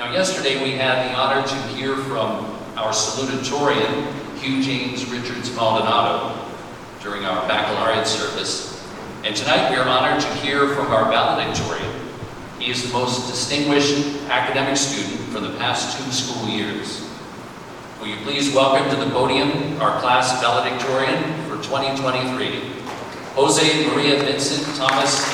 Now, yesterday we had the honor to hear from our salutatorian, Hugh James Richards Maldonado, during our baccalaureate service. And tonight we are honored to hear from our valedictorian. He is the most distinguished academic student from the past 2 school years. Will you please welcome to the podium our class valedictorian for 2023, Josemaria Vincent Thomas.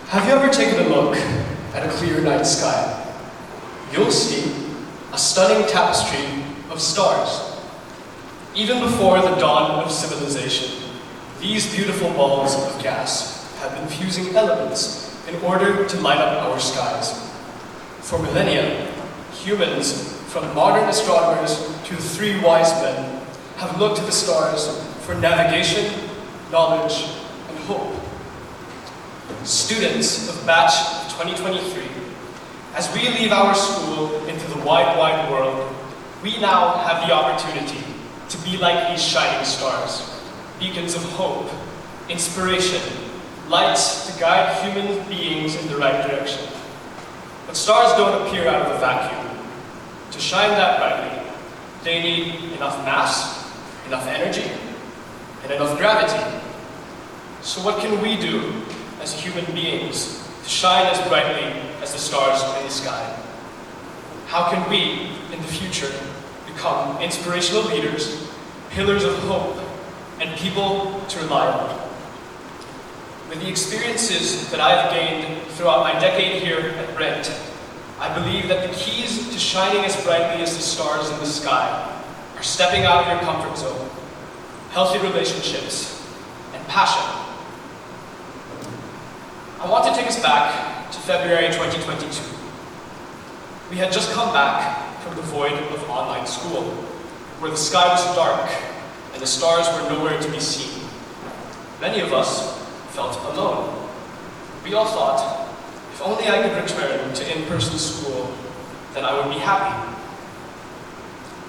Have you ever taken a look at a clear night sky? You'll see a stunning tapestry of stars. Even before the dawn of civilization, these beautiful balls of gas have been fusing elements in order to light up our skies. For millennia, humans, from modern astronomers to the 3 wise men, have looked to the stars for navigation, knowledge, and hope. Students of batch of 2023, as we leave our school into the wide, wide world, we now have the opportunity to be like these shining stars, beacons of hope, inspiration, lights to guide human beings in the right direction. But stars don't appear out of a vacuum. To shine that brightly, they need enough mass, enough energy, and enough gravity. So what can we do as human beings to shine as brightly as the stars in the sky? How can we, in the future, become inspirational leaders, pillars of hope, and people to rely on? With the experiences that I've gained throughout my decade here at Brent, I believe that the keys to shining as brightly as the stars in the sky are stepping out of your comfort zone, healthy relationships, and passion. I want to take us back to February 2022. We had just come back from the void of online school, where the sky was dark and the stars were nowhere to be seen. Many of us felt alone. We all thought, if only I could return to in-person school, then I would be happy.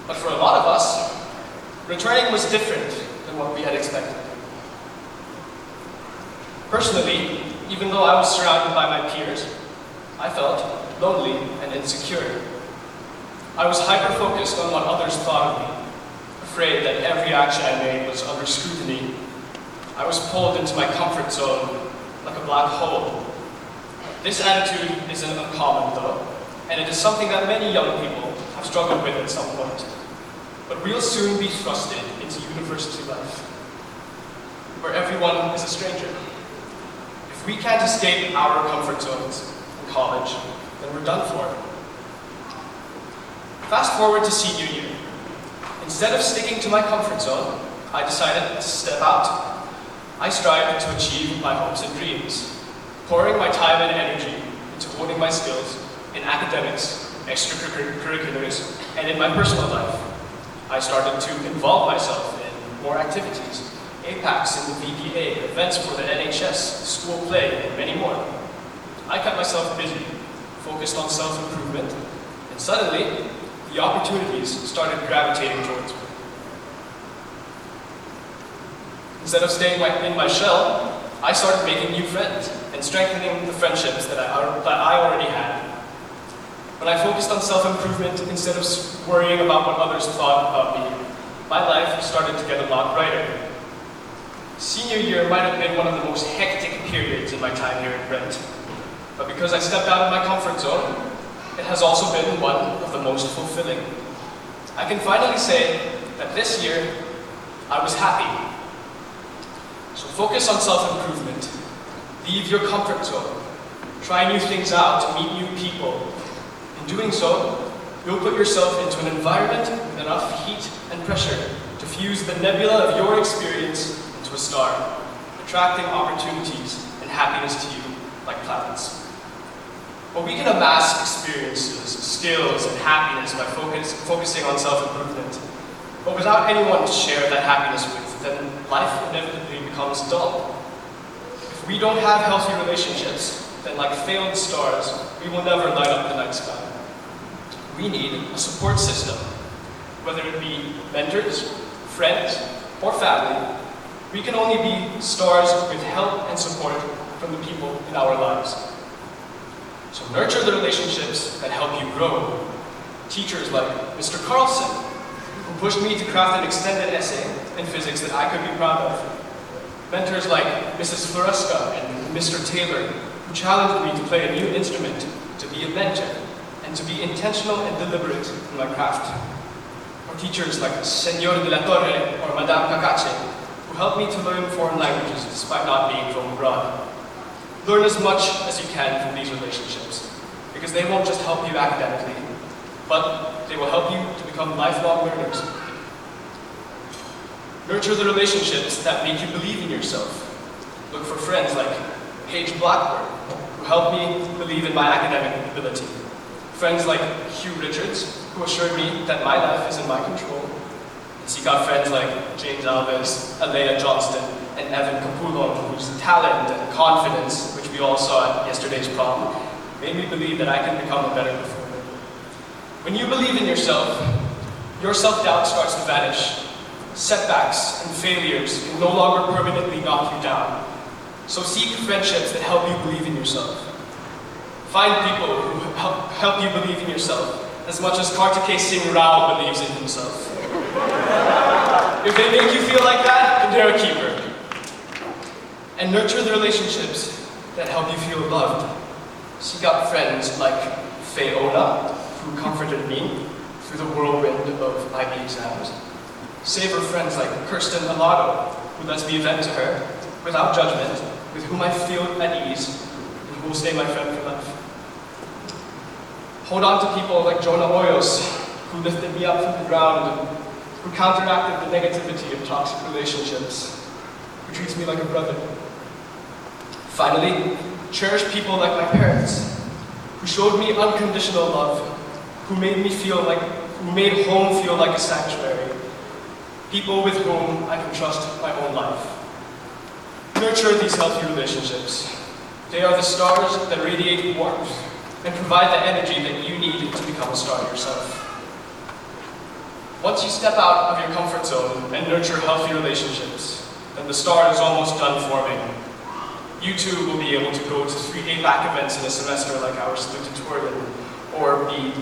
But for a lot of us, returning was different than what we had expected. Personally, even though I was surrounded by my peers, I felt lonely and insecure. I was hyper-focused on what others thought of me, afraid that every action I made was under scrutiny. I was pulled into my comfort zone like a black hole. This attitude isn't uncommon though, and it is something that many young people have struggled with at some point. But we'll soon be thrusted into university life, where everyone is a stranger. If we can't escape our comfort zones in college, then we're done for. Fast forward to senior year. Instead of sticking to my comfort zone, I decided to step out. I strived to achieve my hopes and dreams, pouring my time and energy into honing my skills in academics, extracurriculars, and in my personal life. I started to involve myself in more activities, APACs in the VPA, events for the NHS, school play, and many more. I kept myself busy, focused on self-improvement, and suddenly, the opportunities started gravitating towards me. Instead of staying in my shell, I started making new friends and strengthening the friendships that I already had. When I focused on self-improvement instead of worrying about what others thought about me, my life started to get a lot brighter. Senior year might have been one of the most hectic periods in my time here at Brent, but because I stepped out of my comfort zone, it has also been one of the most fulfilling. I can finally say that this year, I was happy. So focus on self-improvement. Leave your comfort zone. Try new things out to meet new people. In doing so, you'll put yourself into an environment with enough heat and pressure to fuse the nebula of your experience into a star, attracting opportunities and happiness to you like planets. But we can amass experiences, skills, and happiness by focusing on self-improvement, but without anyone to share that happiness with. then life inevitably becomes dull. If we don't have healthy relationships, then like failed stars, we will never light up the night sky. We need a support system, whether it be mentors, friends, or family. We can only be stars with help and support from the people in our lives. So nurture the relationships that help you grow. Teachers like Mr. Carlson, who pushed me to craft an extended essay in physics that I could be proud of. Mentors like Mrs. Floresca and Mr. Taylor, who challenged me to play a new instrument, to be a mentor, and to be intentional and deliberate in my craft. Or teachers like Senor de la Torre or Madame Cacace, who helped me to learn foreign languages despite not being from abroad. Learn as much as you can from these relationships, because they won't just help you academically, but they will help you to become lifelong learners. Nurture the relationships that make you believe in yourself. Look for friends like Paige Blackburn, who helped me believe in my academic ability. Friends like Hugh Richards, who assured me that my life is in my control. And seek out friends like James Alves, Alea Johnston, and Evan Capullo, whose talent and confidence, which we all saw at yesterday's prom, made me believe that I can become a better performer. When you believe in yourself, your self-doubt starts to vanish. Setbacks and failures can no longer permanently knock you down. So seek friendships that help you believe in yourself. Find people who help you believe in yourself as much as Kartikeya Singh Rao believes in himself. If they make you feel like that, then they're a keeper. And nurture the relationships that help you feel loved. Seek out friends like Fiona, who comforted me through the whirlwind of IB exams. Savor friends like Kirsten Collado, who lets me vent to her without judgment, with whom I feel at ease, and who will stay my friend for life. Hold on to people like Jonah Hoyos, who lifted me up from the ground, and who counteracted the negativity of toxic relationships, who treats me like a brother. Finally, cherish people like my parents, who showed me unconditional love, who made home feel like a sanctuary. People with whom I can trust my own life. Nurture these healthy relationships. They are the stars that radiate warmth and provide the energy that you need to become a star yourself. Once you step out of your comfort zone and nurture healthy relationships, then the star is almost done forming. You too will be able to go to 3 APAC events in a semester like our salutatorian, or be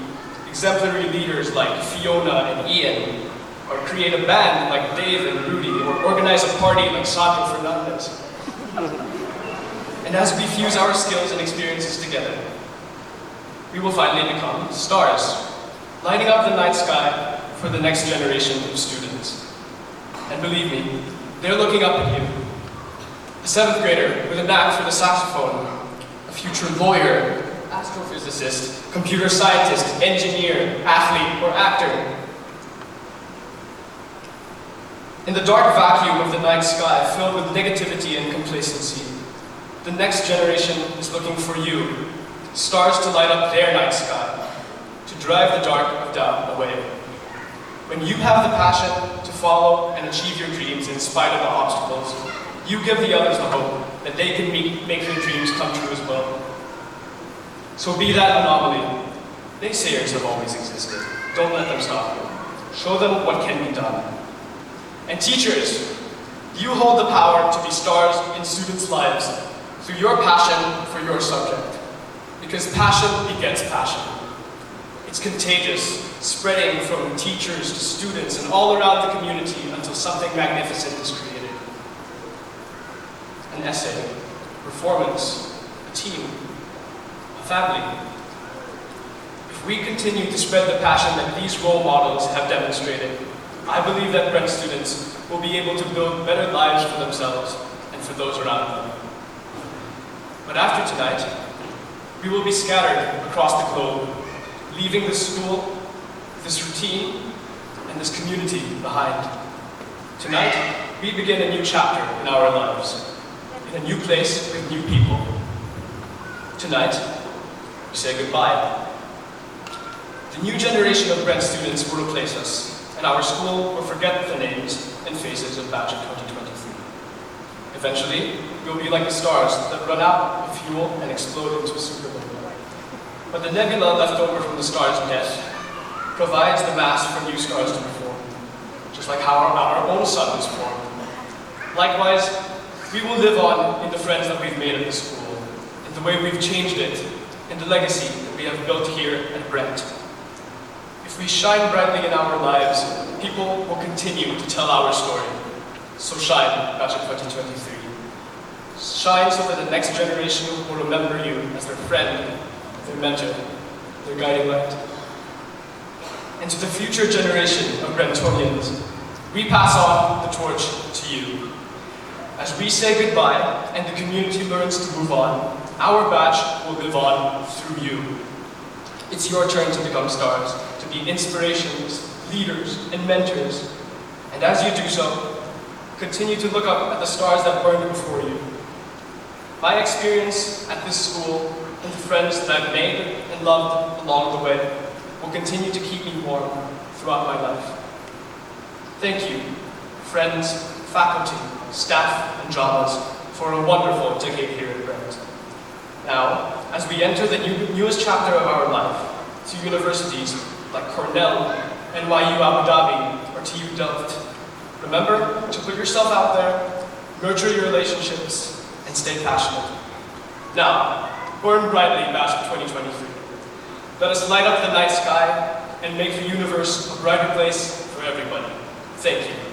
exemplary leaders like Fiona and Ian, or create a band like Dave and Rudy, or organize a party like Sandro Fernandez. And as we fuse our skills and experiences together, we will finally become stars, lighting up the night sky for the next generation of students. And believe me, they're looking up at you. A 7th grader with a knack for the saxophone, a future lawyer, astrophysicist, computer scientist, engineer, athlete, or actor. In the dark vacuum of the night sky, filled with negativity and complacency, the next generation is looking for you, stars to light up their night sky, to drive the dark of doubt away. When you have the passion to follow and achieve your dreams in spite of the obstacles, you give the others the hope that they can make their dreams come true as well. So be that anomaly. Naysayers have always existed. Don't let them stop you. Show them what can be done. And teachers, you hold the power to be stars in students' lives through your passion for your subject. Because passion begets passion. It's contagious, spreading from teachers to students and all around the community until something magnificent is created. An essay, performance, a team, a family. If we continue to spread the passion that these role models have demonstrated, I believe that Brent students will be able to build better lives for themselves and for those around them. But after tonight, we will be scattered across the globe, leaving this school, this routine, and this community behind. Tonight, we begin a new chapter in our lives, in a new place with new people. Tonight, we say goodbye. The new generation of Brent students will replace us, and our school will forget the names and faces of batch of 2023. Eventually, you'll be like the stars that run out of fuel and explode into a supernova. But the nebula left over from the star's death provides the mass for new stars to be formed, just like how our own sun was formed. Likewise, we will live on in the friends that we've made at the school, in the way we've changed it, in the legacy that we have built here at Brent. If we shine brightly in our lives, people will continue to tell our story. So shine, batch of 2023. Shine so that the next generation will remember you as their friend, their mentor, their guiding light. And to the future generation of Brentonians, we pass on the torch to you. As we say goodbye and the community learns to move on, our batch will live on through you. It's your turn to become stars, to be inspirations, leaders, and mentors. And as you do so, continue to look up at the stars that burned before you. My experience at this school and the friends that I've made and loved along the way will continue to keep me warm throughout my life. Thank you, friends, faculty, staff, and dramas, for a wonderful decade here at Brent. Now, as we enter the newest chapter of our life, to universities like Cornell, NYU Abu Dhabi, or TU Delft, remember to put yourself out there, nurture your relationships, and stay passionate. Now, burn brightly, batch of 2023. Let us light up the night sky and make the universe a brighter place for everybody. Thank you.